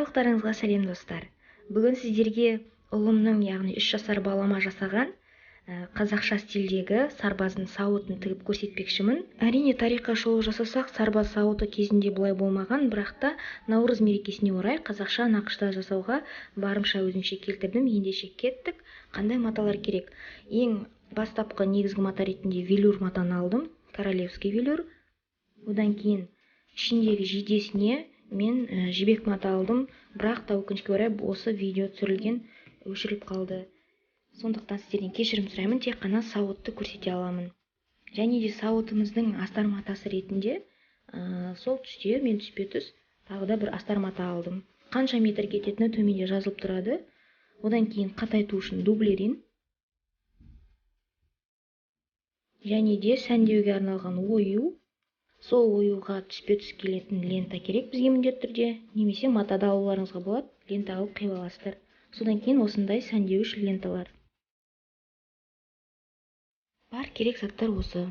Барлықтарыңызға сәлем достар. Бүгін сіздерге ұлымның, яғни 3 жасар балама жасаған қазақша стилдегі сарбаздың сауытын тігіп көрсетпекшімін. Әрине, тарихқа шолу жасасақ, сарбаз сауыты кезінде бұлай болмаған, бірақ та Наурыз мерекесіне орай қазақша нақышта жасауға барымша өзімше келтірдім. Ендеше кеттік. Қандай маталар керек? Ең бастапқы негізгі мата ретінде велюр матаны алдым, королевский велюр. Одан кейін ішіндегі жейдесіне мен жібек мата алдым, бірақ та өкінішке орай осы видео түсірілген өшіріліп қалды. Сондықтан сіздерден кешірім сұраймын, тек қана сауытты көрсете аламын. Және де сауытымыздың астар матасы ретінде сол түсте мен түспе түс тағы да бір астар мата алдым. Қанша метр кететіні төменде жазылып тұрады. Одан кейін қатайту үшін дублерин. Және де сәндеуге арналған ою. Сол оюға түспе түс келетін лента керек бізге міндетті түрде, немесе матада алуларыңызға болады, лента алып қиып аласыздар. Содан кейін осындай сәндеуіш ленталар. Бар керек заттар осы.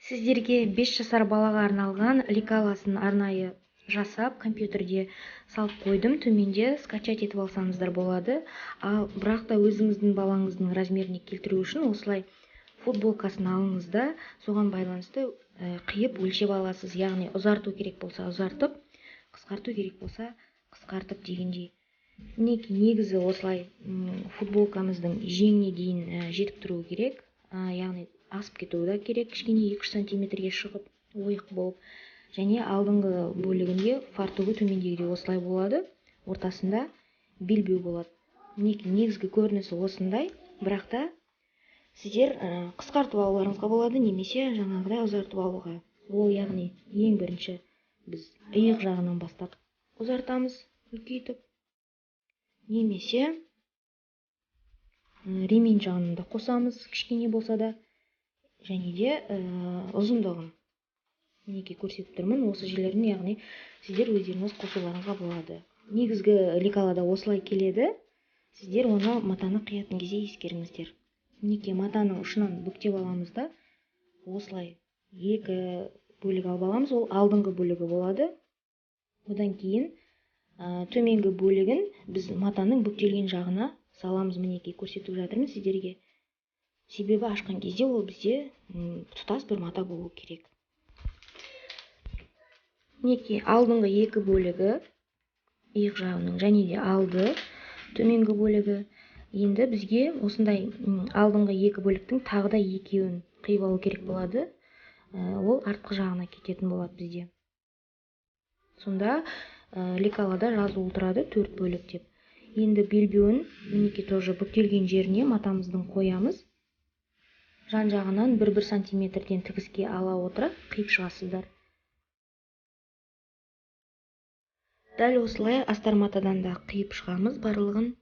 Сіздерге 5 жасар балаға арналған лекаласын арнайы жасап, компьютерде салып қойдым. Төменде скачать етіп алсаңыздар болады. Бірақ та өзіңіздің балаңыздың размеріне келтіру үшін осылай футболкасын алыңыз да, соған байланысты қиып өлшеп аласыз. Яғни ұзарту керек болса ұзартып, қысқарту керек болса қысқартып дегендей. Негізі осылай футболкамыздың жеңіне дейін жетіп тұру керек. Яғни асып кетуі да керек, кішкене 2 сантиметрге шығып, ойық болып. Және алдыңғы бөлігінде фартуғы төмендегідей осылай болады. Ортасында белбеу болады. Негізгі көрінісі осындай, бірақ та сіздер қысқартып алуларыңызға болады, немесе жаңағыдай ұзартып алуға. Ол яғни ең бірінші біз иық жағынан бастап ұзартамыз, үлкейтіп, немесе ремень жағынан да қосамыз, кішкене болса да, және де ұзындығын мінекей көрсетіп тұрмын. Осы жерлерін, яғни сіздер өздеріңіз қосуларыңызға болады. Негізгі лекалада осылай келеді. Сіздер оны матаны қиятын кезде ескеріңіздер. Мінекей матаның ұшынан бүктеп аламыз да, осылай екі бөлік алып аламыз. Ол алдыңғы бөлігі болады. Одан кейін төменгі бөлігін біз матаның бүктелген жағына саламыз. Мінекей көрсетіп жатырмын сіздерге. Себебі ашқан кезде ол бізде тұтас бір мата болу керек. Мінекей алдыңғы екі бөлігі, иық жағының және де алды, төменгі бөлігі. Енді бізге осындай алдыңғы екі бөліктің тағы да екеуін қиып алу керек болады. Ол артқы жағына кететін болады бізде. Сонда лекалада жазулы тұрады 4 бөлік деп. Енді белбеуін мінекей тоже бүктелген жеріне матамыздың қоямыз. Жан жағынан 1-1 сантиметрден тігіске ала отырып қиып шығасыздар. Дәл осылай астар матадан да қиып шығамыз барлығын.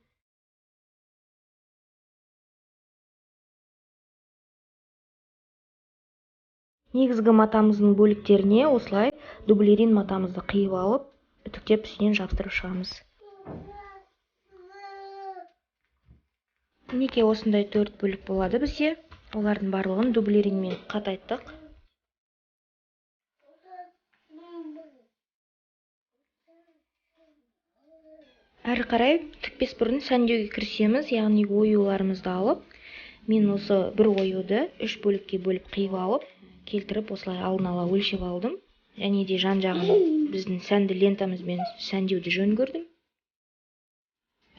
Негізгі матамыздың бөліктеріне осылай дублерин матамызды қиып алып, үтіктеп үстінен жабыстырып шығамыз. Мінекей осындай 4 бөлік болады бізде. Олардың барлығын дублеринмен қатайттық. Әрі қарай тікпес бұрын сәндеуге кірісеміз, яғни оюларымызды алып, мен осы бір оюды 3 бөлікке бөліп қиып алып, келтіріп осылай алдын ала өлшеп алдым. Және де жан жағын біздің сәнді лентамызбен сәндеуді жөн көрдім.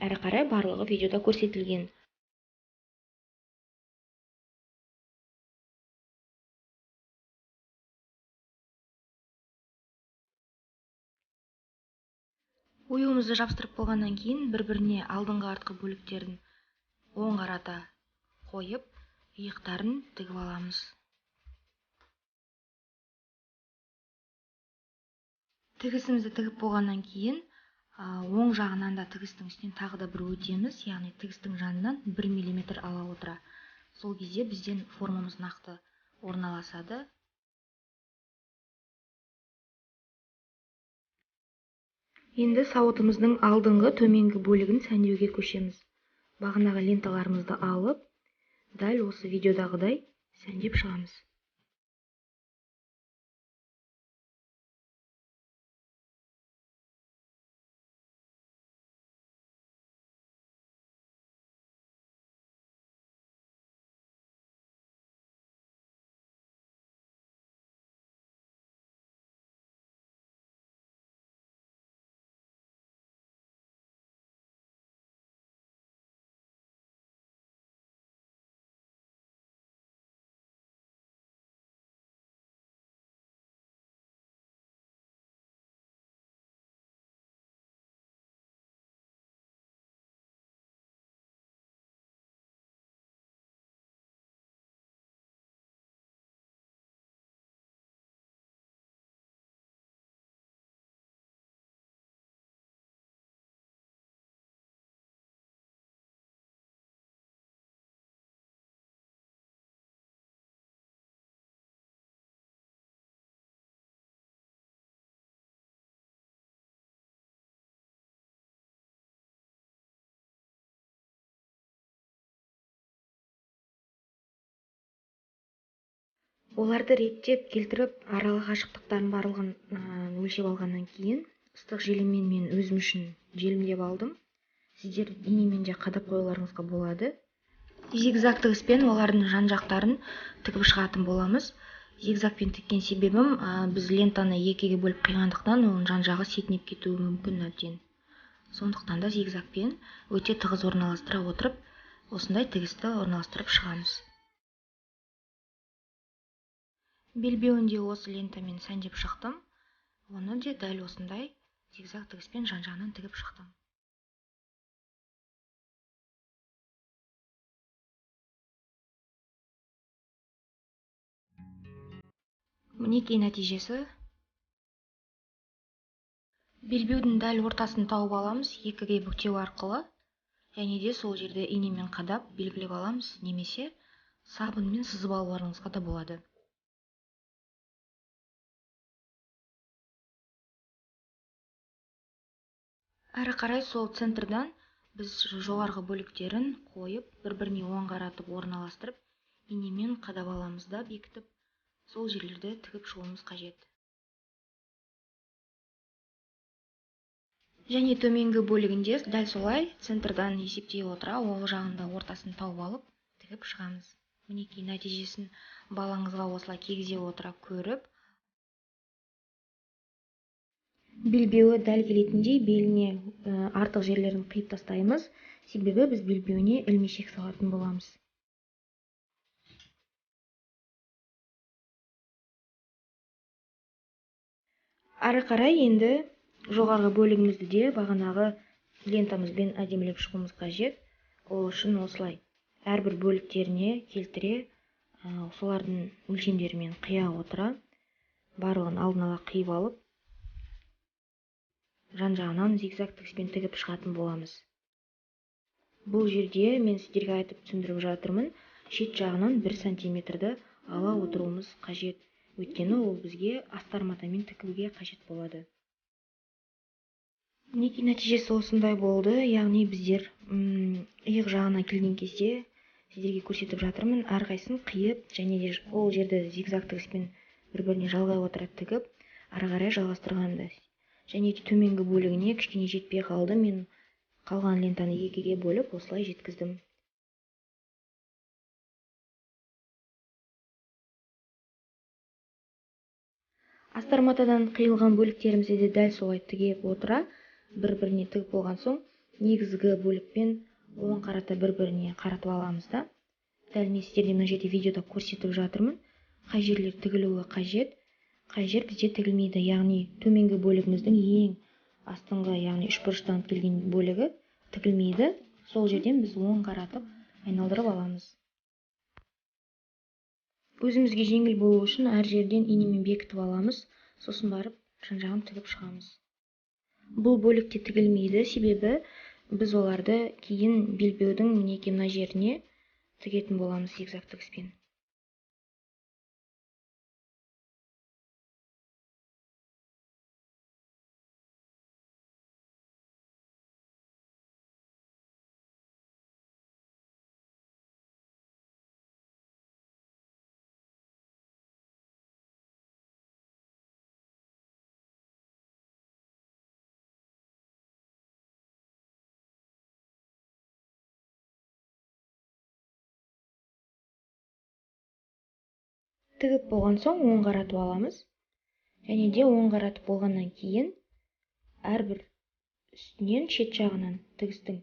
Әрі қарай барлығы видеода көрсетілген. Оюымызды жабыстырып болғаннан кейін бір-біріне алдыңғы артқы бөліктерін оң қарата қойып, иықтарын тігіп аламыз. Тігісімізді тігіп болғаннан кейін оң жағынан да тігістің үстінен тағы да бір өтеміз, яғни тігістің жанынан 1 мм ала отыра. Сол кезде бізден формамыз нақты орналасады. Енді сауытымыздың алдыңғы төменгі бөлігін сәндеуге көшеміз. Бағанағы ленталарымызды алып, дәл осы видеодағыдай сәндеп шығамыз. Оларды реттеп келтіріп аралық қашықтықтарын барлығын өлшеп алғаннан кейін ыстық желіммен мен өзім үшін желімдеп алдым. Сіздер инемен де қадап қоюларыңызға болады. Зигзаг тігіспен олардың жан жақтарын тігіп шығатын боламыз. Зигзагпен тіккен себебім, біз лентаны екіге бөліп қиғандықтан оның жан жағы сетінеп кетуі мүмкін әбден. Сондықтан да зигзагпен өте тығыз орналастыра отырып, осындай тігісті орналастырып шығамыз. Белбеуін де осы лентамен сәндеп шықтым. Оны да дәл осындай зигзаг тігіспен жан жағынан тігіп шықтым. Мінекей нәтижесі. Белбеудің дәл ортасын тауып аламыз екіге бүктеу арқылы. Және де сол жерде инемен қадап белгілеп аламыз, немесе сабынмен сызып алуларыңызға да болады. Әрі қарай сол центрдан біз жоғарғы бөліктерін қойып, бір-біріне оң қаратып орналастырып, инемен қадап аламыз да бекітіп, сол жерлерді тігіп шығуымыз қажет. Және төменгі бөлігінде дәл солай центрдан есептей отыра, ол жағында ортасын тауып алып, тігіп шығамыз. Мінекей нәтижесін балаңызға осылай кигізе отыра көріп, белбеуі дәл келетіндей беліне артық жерлерін қиып тастаймыз, себебі біз белбеуіне ілмешек салатын боламыз. Ары қарай енді жоғарғы бөлігімізді де бағанағы лентамызбен әдемілеп шығуымыз қажет. Ол үшін осылай әрбір бөліктеріне келтіре, солардың өлшемдерімен қия отыра, барлығын алдын ала қиып алып, жан жағынан зигзаг тігіспен тігіп шығатын боламыз. Бұл жерде мен сіздерге айтып түсіндіріп жатырмын, шет жағынан 1 сантиметрді ала отыруымыз қажет. Өйткені ол бізге астарматамен тігуге қажет болады. Мінекей нәтижесі осындай болды. Яғни біздер иық жағына келген кезде сіздерге көрсетіп жатырмын, әрқайсысын қиып, және де ол жерді зигзаг тігіспен бір-біріне жалғай отыра тігіп, ары қарай жалғастырғанды. Және төменгі бөлігіне кішкене жетпей қалды, мен қалған лентаны екіге бөліп осылай жеткіздім. Астарматадан қиылған бөліктерімізді де дәл солай тігіп отыра, бір-біріне тігіп болған соң, негізгі бөлікпен оң қарата бір-біріне қаратып аламыз да. Дәл мен сіздерге мына жерде видеода көрсетіп жатырмын. Қай жерлер тігілуі қажет, қай жер бізде тігілмейді. Яғни төменгі бөлігіміздің ең астыңғы, яғни үшбұрыштан келген бөлігі тігілмейді. Сол жерден біз оң қаратып айналдырып аламыз. Өзімізге жеңіл болу үшін әр жерден инемен бекітіп аламыз, сосын барып жан жағын тігіп шығамыз. Бұл бөлікте тігілмейді, себебі біз оларды кейін белбеудің мінекей мына жеріне тігетін боламыз зигзаг тігіспен. Тігіп болған соң оң қаратып аламыз. Және де оң қаратып болғаннан кейін әрбір үстінен шет жағынан тігістің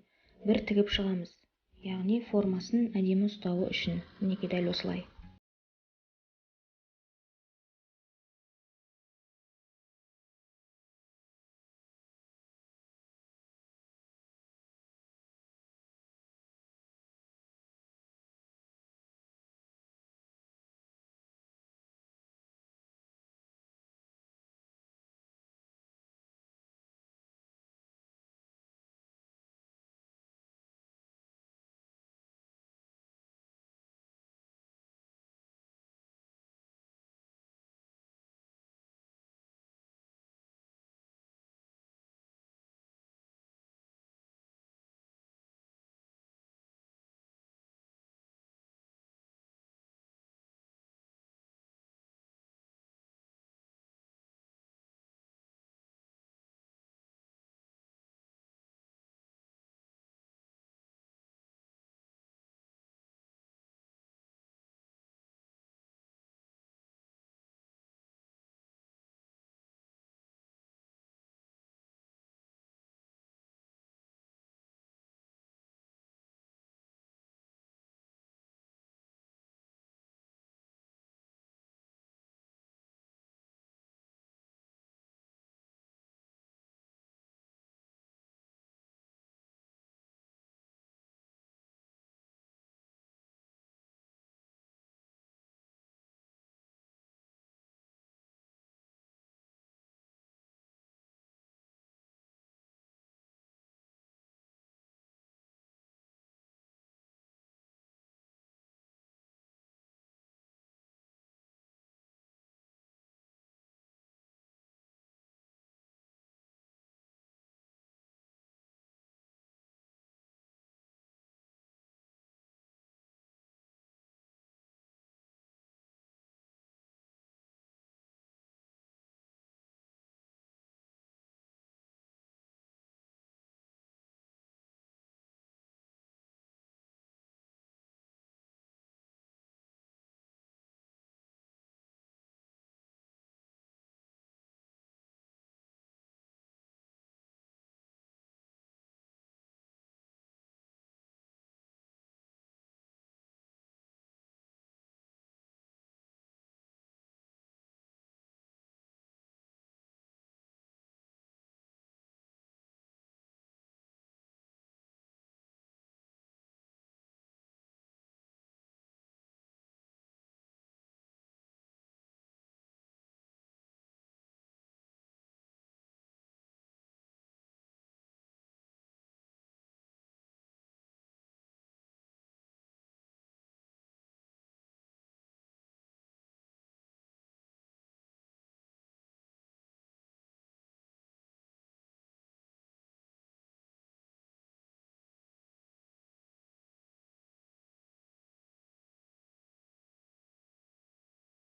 бір тігіп шығамыз. Яғни формасын әдемі ұстауы үшін. Мінекей дәл осылай.